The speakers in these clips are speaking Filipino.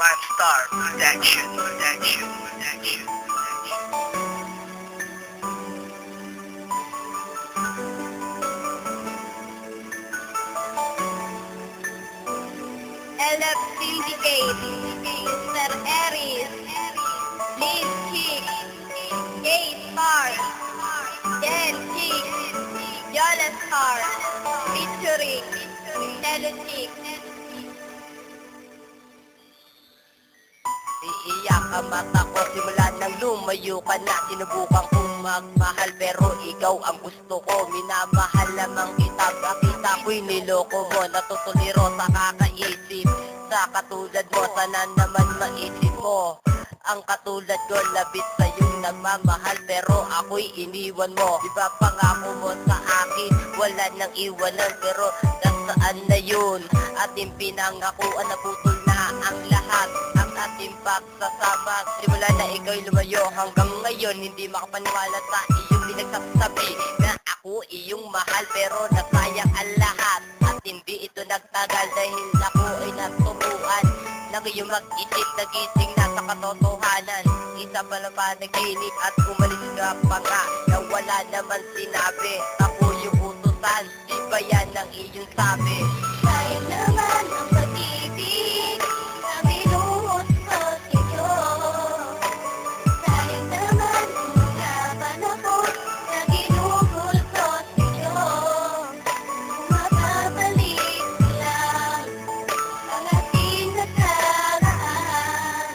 Five Star Production. LF Syndicate, Mr. Aries, Liz Chick, K-Star, Jen Chick, Yola Star, featuring Telo Chick. Iiyak ang mata ko simula nang lumayo ka na. Sinubukan kong magmahal pero ikaw ang gusto ko. Minamahal lamang kita, bakita ko'y niloko mo. Natutuliro sa kakaisip sa katulad mo. Sana naman maisip mo ang katulad ko, labit sa'yong nagmamahal pero ako'y iniwan mo. Diba pangako mo sa akin, wala nang iwanan, pero nasaan na yun? Ating pinangakuan, naputol na ang lahat. Ang ating pagsasama, simula na ikaw'y lumayo hanggang ngayon. Hindi makapaniwala sa iyong pinagsasabi na ako iyong mahal pero nasayang ang lahat. At hindi ito nagtagal dahil ako ay naturuan ng iyong mag-isip, nagising na sa katotohanan. Isa pala panaginip at umalis ka pa nga na wala naman sinabi. Ako yung utusan, di ba yan ang iyong sabi? Sayang naman ang pag-ibig na binuhos ko sa'yo. Sayang naman ang mga panahon na ginugol ko sa'yo. Mababalik lang ang ating nakaraan.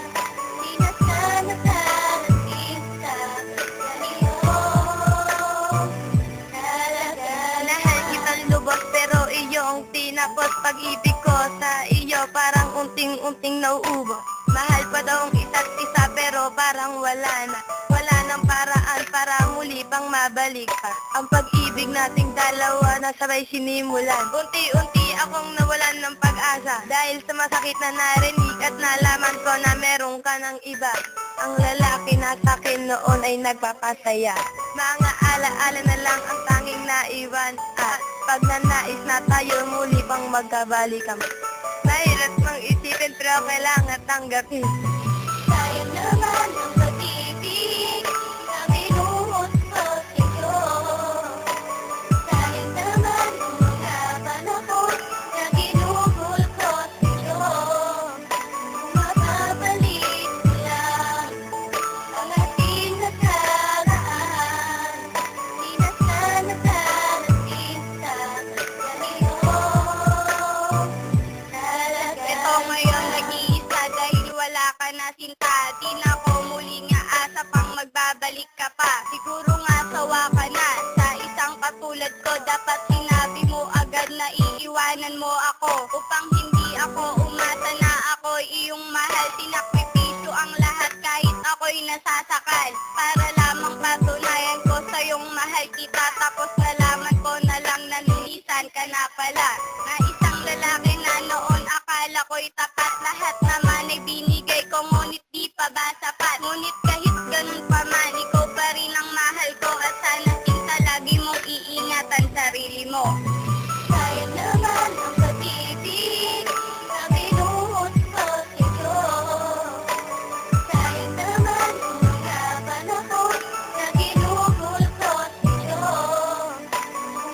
Di na sana darating sa ganito. Talaga mahal kitang lubos pero iyong tinapos. Pag-ibig ko sa iyo parang unting-unting nauubos. Mahal pa daw ang isa't isa pero parang wala na. Wala nang paraan para muli pang mabalik pa. Ang pag-ibig nating dalawa na sabay sinimulan. Unti-unti akong nawalan ng pag-asa dahil sa masakit na narinig at nalaman ko na meron ka ng iba. Ang lalaki na sa'kin noon ay nagpapasaya. Mga alaala na lang ang tanging naiwan. At pag nanais na tayo muli pang magkabalikan. Mahirap mang isipin pero kailangan tanggapin. Sayang naman ang pag-ibig na binuhos ko sa'yo. Sayang naman ang mga panahon na ginugol ko sa'yo. Mababalik lang ang ating nakaraan. Di na sana darating sa ganito. Ito ngayon nag-iisa dahil wala ka na sinta. Di na ko muling aasa pang magbabalik ka pa. Siguro nga sawa ka na sa isang katulad ko. Dapat sinabi mo agad na iiwanan mo ako upang hindi ako umasa na ako'y iyong mahal. Sinakripisyo ang lahat kahit ako'y nasasakal para lamang patunayan ko sa iyong mahal kita. Tapos nalaman ko na lang na lilisan ka na pala. Na isang lalaki na noon akala ko'y tapat. Lahat naman ay binigay ko ngunit di pa ba sapat. Ngunit kahit ganun pa man, ikaw pa rin ang mahal ko. At sana sinta lagi mong iingatan sarili mo. Sayang naman ang pag-ibig na binuhos ko sa'yo. Sayang naman ang mga panahon na ginugol ko sa'yo.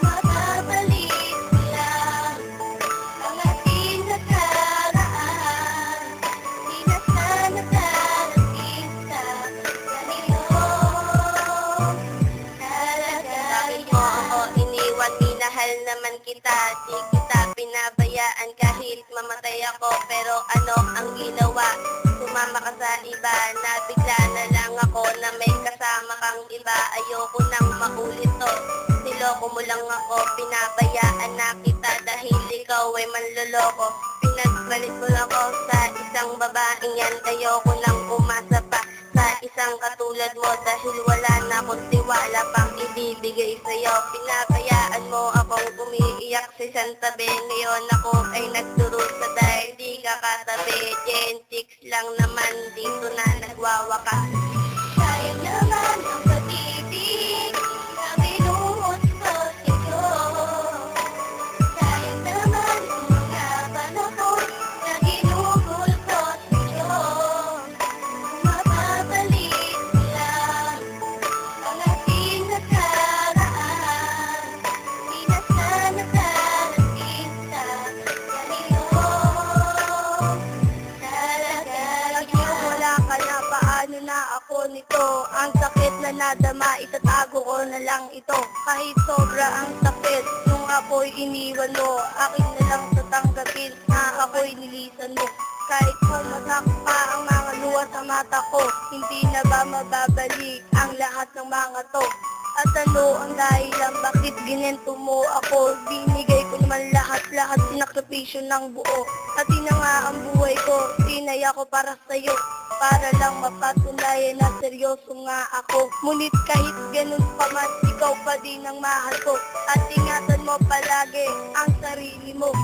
Mababalik lang ang ating nakaraan. Di na sana darating sa ganito. Bakit mo ako iniwan, minahal naman kita. Di kita pinabayaan kahit mamatay ako. Pero ano ang ginawa? Sumama ka sa iba. Nabigla na lang ako na may kasama kang iba. Ayoko nang maulit to. Niloko mo lang ako, pinabayaan na kita dahil ikaw ay manloloko. Pinagbalit mo ako sa isang babaeng yan. Ayoko nang umasa pa sa isang katulad mo dahil wala na akong tiwala pang ibibigay sa'yo. Pinabayaan mo akong umiiyak sa isang tabi. Ngayon ako ay nagdurusa dahil di ka katabi. Gen 6 lang naman dito na nagwawakas. Sayang naman ang pag-ibig na binuhos ko sa'yo. Sayang naman ang mga panahon na ginugol ko sa'yo. ganito, ang sakit na nadama, itatago ko na lang ito. Kahit sobra ang sakit, nung ako'y iniwan mo, akin na lang tatanggapin na ako'y nilisan mo. Kahit pumasak pa ang mga luha sa mata ko, hindi na ba mababalik ang lahat ng mga to? At ano ang dahilan, bakit ginento mo ako? Binigay ko naman lahat-lahat, sinakripisyo ng buo. At na nga ang buhay ko, tinaya ko para sa'yo, para lang mapatunayan na seryoso nga ako. Ngunit kahit ganun pa man, ikaw pa din ang mahal ko. At ingatan mo palagi ang sarili mo.